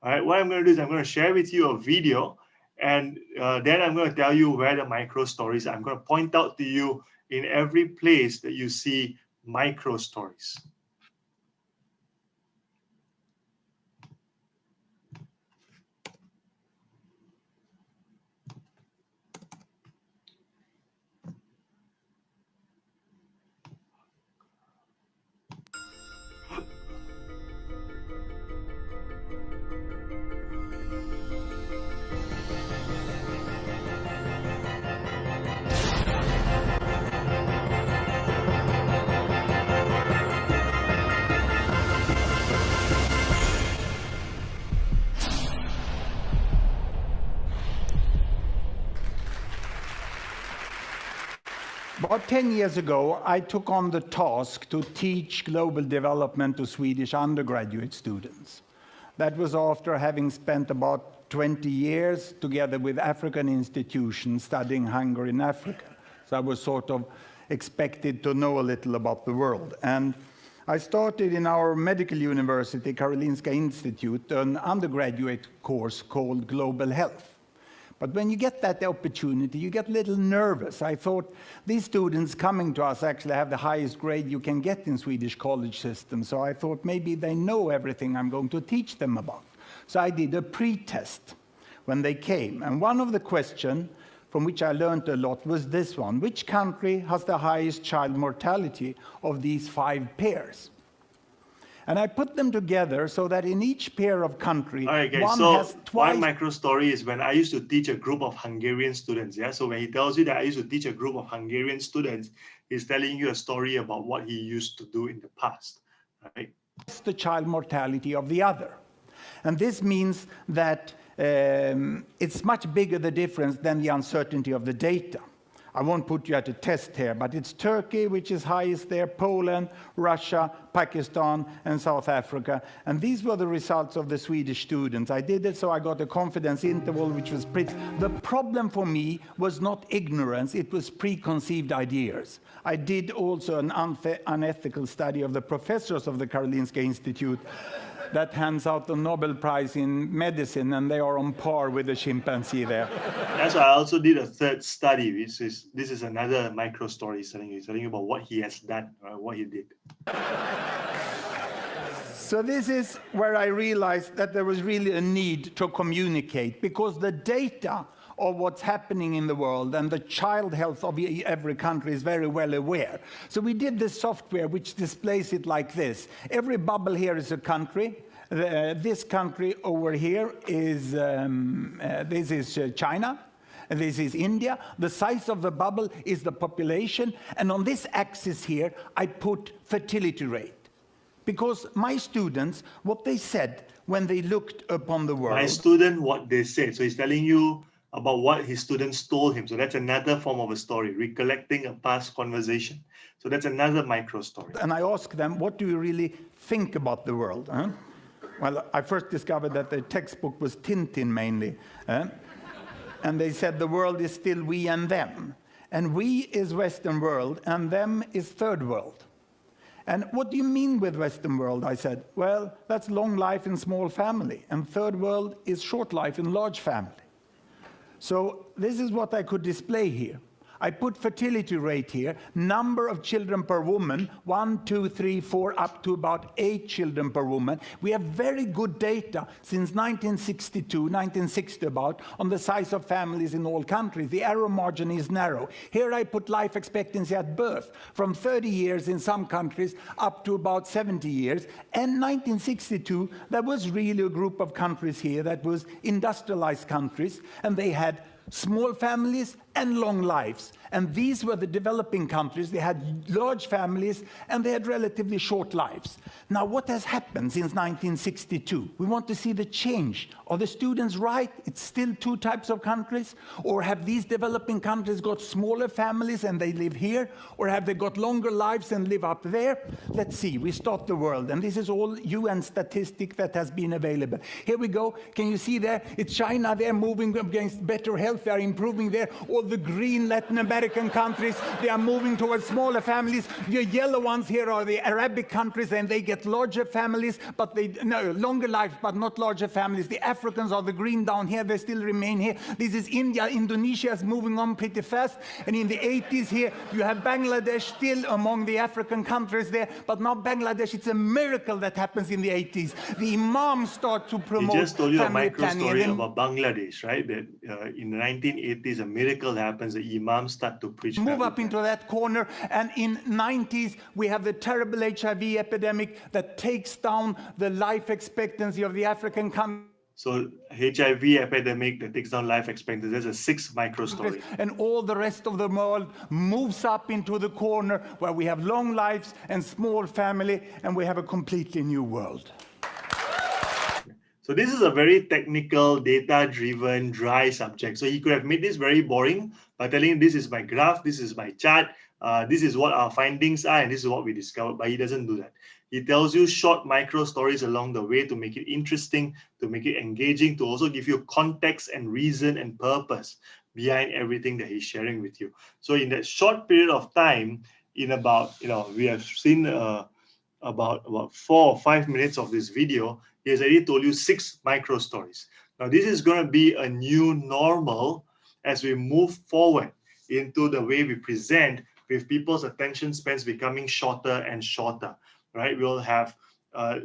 all right, what I'm going to do is I'm going to share with you a video, and then I'm going to tell you where the micro stories are. I'm going to point out to you in every place that you see micro stories. About 10 years ago, I took on the task to teach global development to Swedish undergraduate students. That was after having spent about 20 years together with African institutions studying hunger in Africa. So I was sort of expected to know a little about the world. And I started in our medical university, Karolinska Institute, an undergraduate course called Global Health. But when you get that opportunity, you get a little nervous. I thought these students coming to us actually have the highest grade you can get in Swedish college system. So I thought maybe they know everything I'm going to teach them about. So I did a pre-test when they came. And one of the questions from which I learned a lot was this one: which country has the highest child mortality of these 5 pairs? And I put them together so that in each pair of country, All right, guys. one So has twice. one micro story is when I used to teach a group of Hungarian students. Yeah. So when he tells you that I used to teach a group of Hungarian students, he's telling you a story about what he used to do in the past. Right. The child mortality of the other. And this means that it's much bigger the difference than the uncertainty of the data. I won't put you at a test here, but it's Turkey, which is highest there, Poland, Russia, Pakistan, and South Africa. And these were the results of the Swedish students. I did it so I got a confidence interval, which was pretty. The problem for me was not ignorance, it was preconceived ideas. I did also an unethical study of the professors of the Karolinska Institute that hands out the Nobel Prize in medicine, and they are on par with the chimpanzee there. That's why I also did a third study, which is this is another micro story he's telling you about what he has done, what he did. So this is where I realized that there was really a need to communicate, because the data of what's happening in the world and the child health of every country is very well aware. So we did this software which displays it like this. Every bubble here is a country. This country over here is, this is China. This is India. The size of the bubble is the population. And on this axis here, I put fertility rate. Because my students, what they said when they looked upon the world. My student, what they said. So he's telling you about what his students told him. So that's another form of a story, recollecting a past conversation. So that's another micro story. And I asked them, what do you really think about the world? Huh? Well, I first discovered that the textbook was Tintin mainly. And they said the world is still we and them. And we is Western world, and them is third world. And what do you mean with Western world? I said, well, that's long life in small family, and third world is short life in large family. So this is what I could display here. I put fertility rate here, number of children per woman, 1, 2, 3, 4, up to about 8 children per woman. We have very good data since 1962, 1960 about, on the size of families in all countries. The error margin is narrow. Here I put life expectancy at birth, from 30 years in some countries up to about 70 years. And 1962, there was really a group of countries here that was industrialized countries, and they had small families and long lives. And these were the developing countries. They had large families and they had relatively short lives. Now, what has happened since 1962? We want to see the change. Are the students right? It's still 2 types of countries? Or have these developing countries got smaller families and they live here? Or have they got longer lives and live up there? Let's see. We start the world. And this is all UN statistic that has been available. Here we go. Can you see there? It's China. They're moving against better health. They're improving there. All the green Latin American countries, they are moving towards smaller families. The yellow ones here are the Arabic countries, and they get larger families, but longer lives, but not larger families. The Africans are the green down here. They still remain here. This is India. Indonesia is moving on pretty fast. And in the 80s here, you have Bangladesh still among the African countries there. But now Bangladesh, it's a miracle that happens in the 80s. The imams start to promote He just told you a family micro planning. story about Bangladesh, right? That in the 1980s, a miracle happens. The imams start to preach. Move up into that corner, and in 90s we have the terrible HIV epidemic that takes down the life expectancy of the African countries. So HIV epidemic that takes down life expectancy. There's a 6th micro story. And all the rest of the world moves up into the corner where we have long lives and small family, and we have a completely new world. So this is a very technical, data-driven, dry subject. So he could have made this very boring by telling you, this is my graph, this is my chart, this is what our findings are, and this is what we discovered. But he doesn't do that. He tells you short micro stories along the way to make it interesting, to make it engaging, to also give you context and reason and purpose behind everything that he's sharing with you. So in that short period of time, in about, we have seen about 4 or 5 minutes of this video, he has already told you 6 micro stories. Now, this is going to be a new normal as we move forward into the way we present, with people's attention spans becoming shorter and shorter, right? We'll have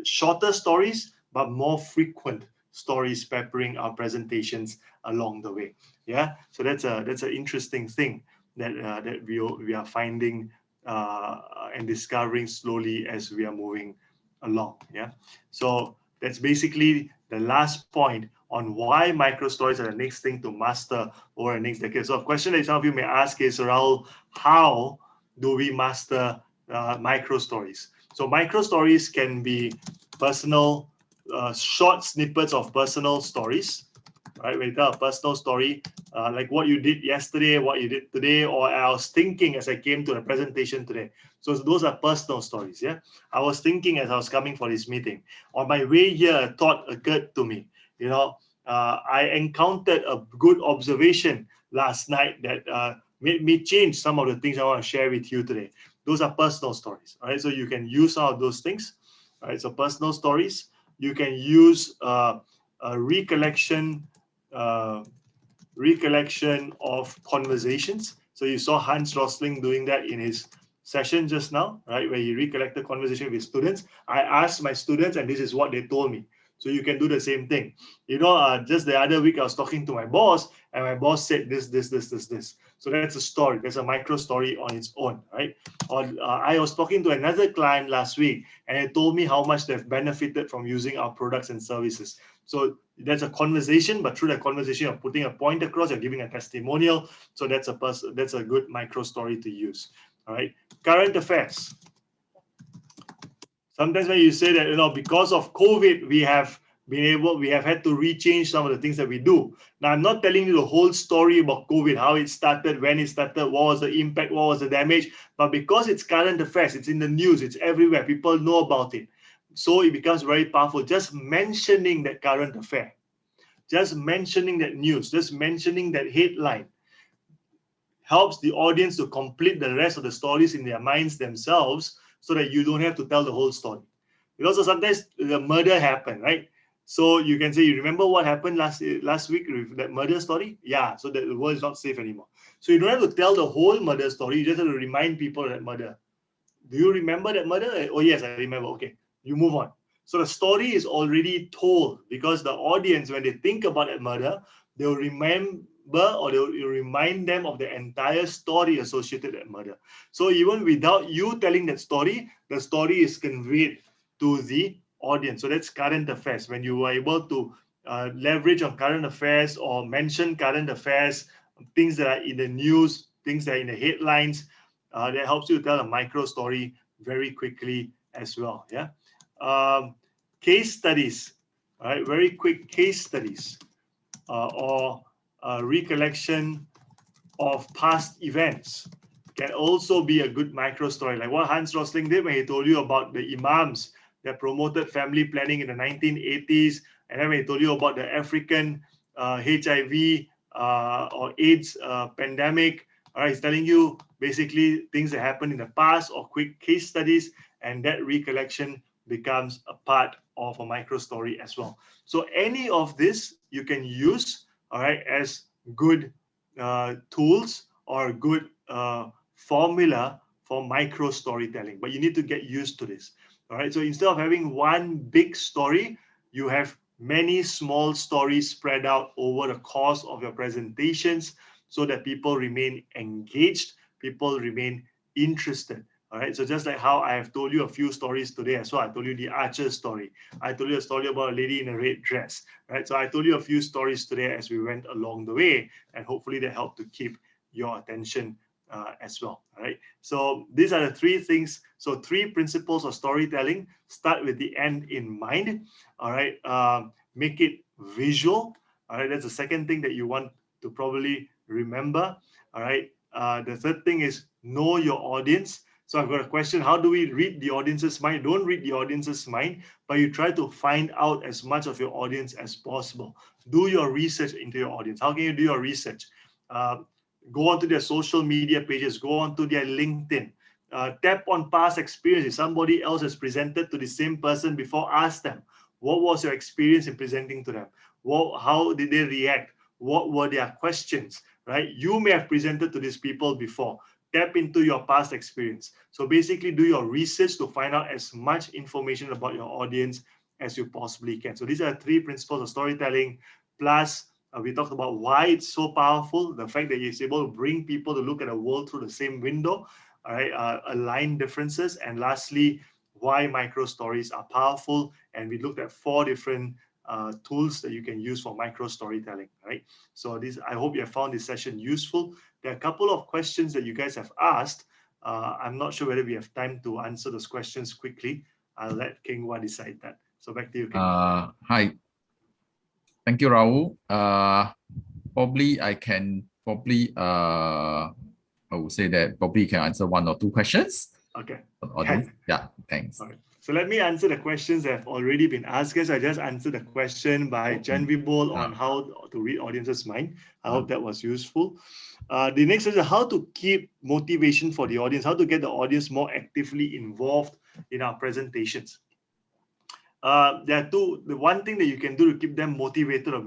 shorter stories, but more frequent stories peppering our presentations along the way. Yeah, so that's an interesting thing that that we are finding and discovering slowly as we are moving along. Yeah, so that's basically the last point on why micro stories are the next thing to master over the next decade. So a question that some of you may ask is, Rahul, how do we master micro stories? So micro stories can be personal, short snippets of personal stories, right? When you tell a personal story, like what you did yesterday, what you did today, or I was thinking as I came to the presentation today. So those are personal stories. Yeah, I was thinking as I was coming for this meeting. On my way here, a thought occurred to me. You know, I encountered a good observation last night that made me change some of the things I want to share with you today. Those are personal stories. All right, so you can use some of those things. All right, so personal stories. You can use a recollection of conversations. So you saw Hans Rosling doing that in his session just now, right, where he recollected conversation with his students. I asked my students, and this is what they told me. So you can do the same thing. You know, just the other week I was talking to my boss, and my boss said this. So that's a story. That's a micro story on its own, right? Or I was talking to another client last week, and they told me how much they've benefited from using our products and services. So that's a conversation, but through that conversation, you're putting a point across, you're giving a testimonial. So that's a good micro story to use. All right. Current affairs. Sometimes when you say that, you know, because of COVID, we have had to rechange some of the things that we do. Now, I'm not telling you the whole story about COVID, how it started, when it started, what was the impact, what was the damage. But because it's current affairs, it's in the news, it's everywhere, people know about it. So it becomes very powerful. Just mentioning that current affair, just mentioning that news, just mentioning that headline helps the audience to complete the rest of the stories in their minds themselves, so that you don't have to tell the whole story. Because sometimes the murder happened, right? So you can say, you remember what happened last week with that murder story? Yeah, so that the world is not safe anymore. So you don't have to tell the whole murder story. You just have to remind people of that murder. Do you remember that murder? Oh, yes, I remember. Okay, you move on. So the story is already told, because the audience, when they think about that murder, they'll remember, or they'll remind them of the entire story associated with that murder. So even without you telling that story, the story is conveyed to the audience. So that's current affairs. When you are able to leverage on current affairs or mention current affairs, things that are in the news, things that are in the headlines, that helps you tell a micro story very quickly as well. Yeah. Case studies, all right, very quick case studies, or recollection of past events can also be a good micro story, like what Hans Rosling did when he told you about the imams that promoted family planning in the 1980s, and then when he told you about the African HIV or AIDS pandemic. All right, he's telling you basically things that happened in the past or quick case studies, and that recollection becomes a part of a micro story as well. So any of this you can use, all right, as good tools or good formula for micro storytelling, but you need to get used to this. All right, so instead of having one big story, you have many small stories spread out over the course of your presentations, so that people remain engaged, people remain interested. All right, so just like how I have told you a few stories today as well. I told you the archer story. I told you a story about a lady in a red dress. Right, so I told you a few stories today as we went along the way, and hopefully that helped to keep your attention as well. All right, so these are the three things. So 3 principles of storytelling. Start with the end in mind. All right, make it visual. All right, that's the second thing that you want to probably remember. All right, the third thing is know your audience. So I've got a question: how do we read the audience's mind? Don't read the audience's mind, but you try to find out as much of your audience as possible. Do your research into your audience. How can you do your research? Go onto their social media pages, go onto their LinkedIn, tap on past experiences. Somebody else has presented to the same person before, ask them, what was your experience in presenting to them? How did they react? What were their questions, right? You may have presented to these people before. Tap into your past experience. So basically do your research to find out as much information about your audience as you possibly can. So these are 3 principles of storytelling. Plus, we talked about why it's so powerful, the fact that it's able to bring people to look at the world through the same window, all right, align differences, and lastly, why micro stories are powerful. And we looked at 4 different tools that you can use for micro storytelling, right? So I hope you have found this session useful. There are a couple of questions that you guys have asked. I'm not sure whether we have time to answer those questions quickly. I'll let King Hwa decide that. So back to you, King Hwa. Hi. Thank you, Rahul. Probably I would say that probably you can answer 1 or 2 questions. Okay. Audience. Yeah, thanks. All right. So let me answer the questions that have already been asked. Guys, I just answered the question by Jan Vibol on how to read audience's mind. I hope that was useful. The next is how to keep motivation for the audience, how to get the audience more actively involved in our presentations. There are 2. The one thing that you can do to keep them motivated or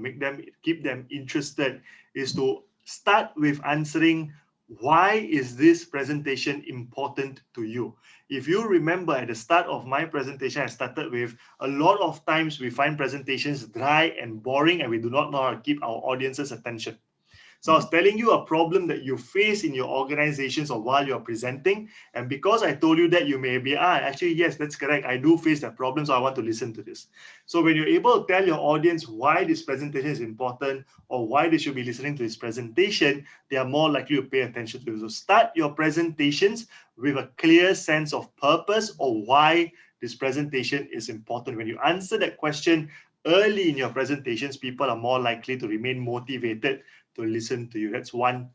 keep them interested is to start with answering, why is this presentation important to you? If you remember at the start of my presentation, I started with, a lot of times we find presentations dry and boring and we do not know how to keep our audience's attention. So I was telling you a problem that you face in your organizations or while you're presenting. And because I told you that, you may be, actually, yes, that's correct. I do face that problem, so I want to listen to this. So when you're able to tell your audience why this presentation is important or why they should be listening to this presentation, they are more likely to pay attention to it. So start your presentations with a clear sense of purpose or why this presentation is important. When you answer that question early in your presentations, people are more likely to remain motivated to listen to you. That's one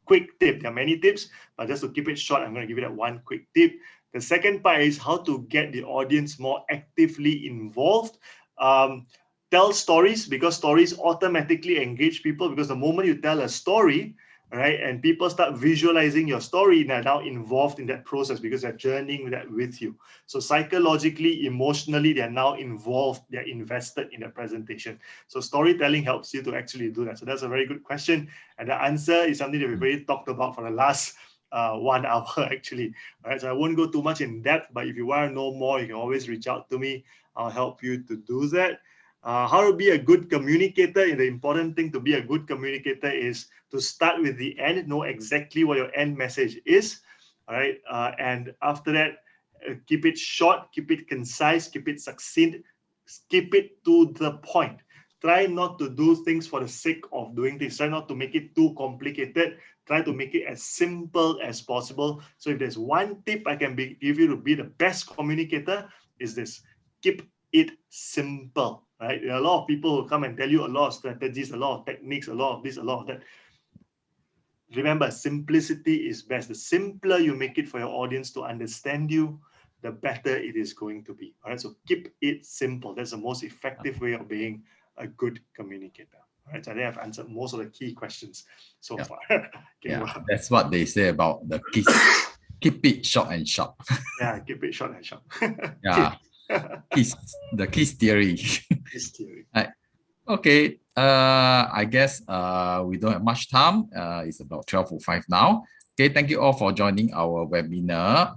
quick tip. There are many tips, but just to keep it short, I'm going to give you that one quick tip. The second part is how to get the audience more actively involved. Tell stories, because stories automatically engage people, because the moment you tell a story, right, and people start visualizing your story, they're now involved in that process because they're journeying that with you. So psychologically, emotionally, they're now involved, they're invested in the presentation. So storytelling helps you to actually do that. So that's a very good question. And the answer is something that we've already talked about for the last 1 hour, actually. All right, so I won't go too much in depth, but if you want to know more, you can always reach out to me. I'll help you to do that. How to be a good communicator. And the important thing to be a good communicator is to start with the end, know exactly what your end message is. All right. And after that, keep it short, keep it concise, keep it succinct, keep it to the point. Try not to do things for the sake of doing things. Try not to make it too complicated. Try to make it as simple as possible. So if there's one tip I can give you to be the best communicator, is this: keep it simple. Right? There are a lot of people who come and tell you a lot of strategies, a lot of techniques, a lot of this, a lot of that. Remember, simplicity is best. The simpler you make it for your audience to understand you, the better it is going to be. All right, so keep it simple. That's the most effective way of being a good communicator. All right, so I think I've answered most of the key questions so far. That's what they say about the keys. Keep it short and sharp. Yeah, keep it short and sharp. Yeah. The keys theory. Keys theory. Okay. I guess we don't have much time. It's about 12:05 now. Okay, thank you all for joining our webinar.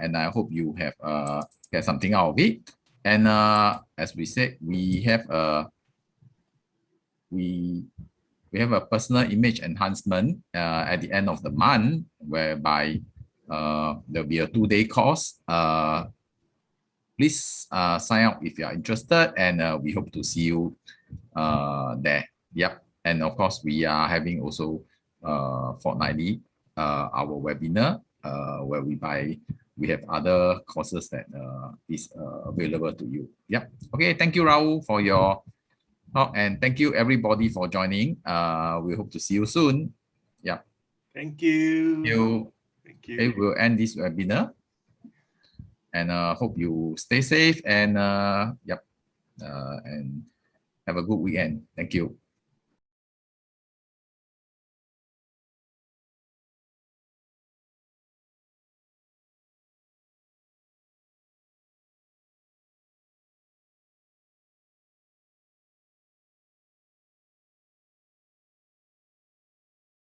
And I hope you have get something out of it. And as we said, we have a personal image enhancement at the end of the month, whereby there'll be a 2-day course. Please sign up if you are interested, and we hope to see you there. Yep. And of course, we are having also fortnightly our webinar whereby we have other courses that is available to you. Yep. Okay. Thank you, Rahul, for your talk, and thank you everybody for joining. We hope to see you soon. Yep. Thank you. Thank you. Okay, we'll end this webinar. And hope you stay safe and and have a good weekend. Thank you.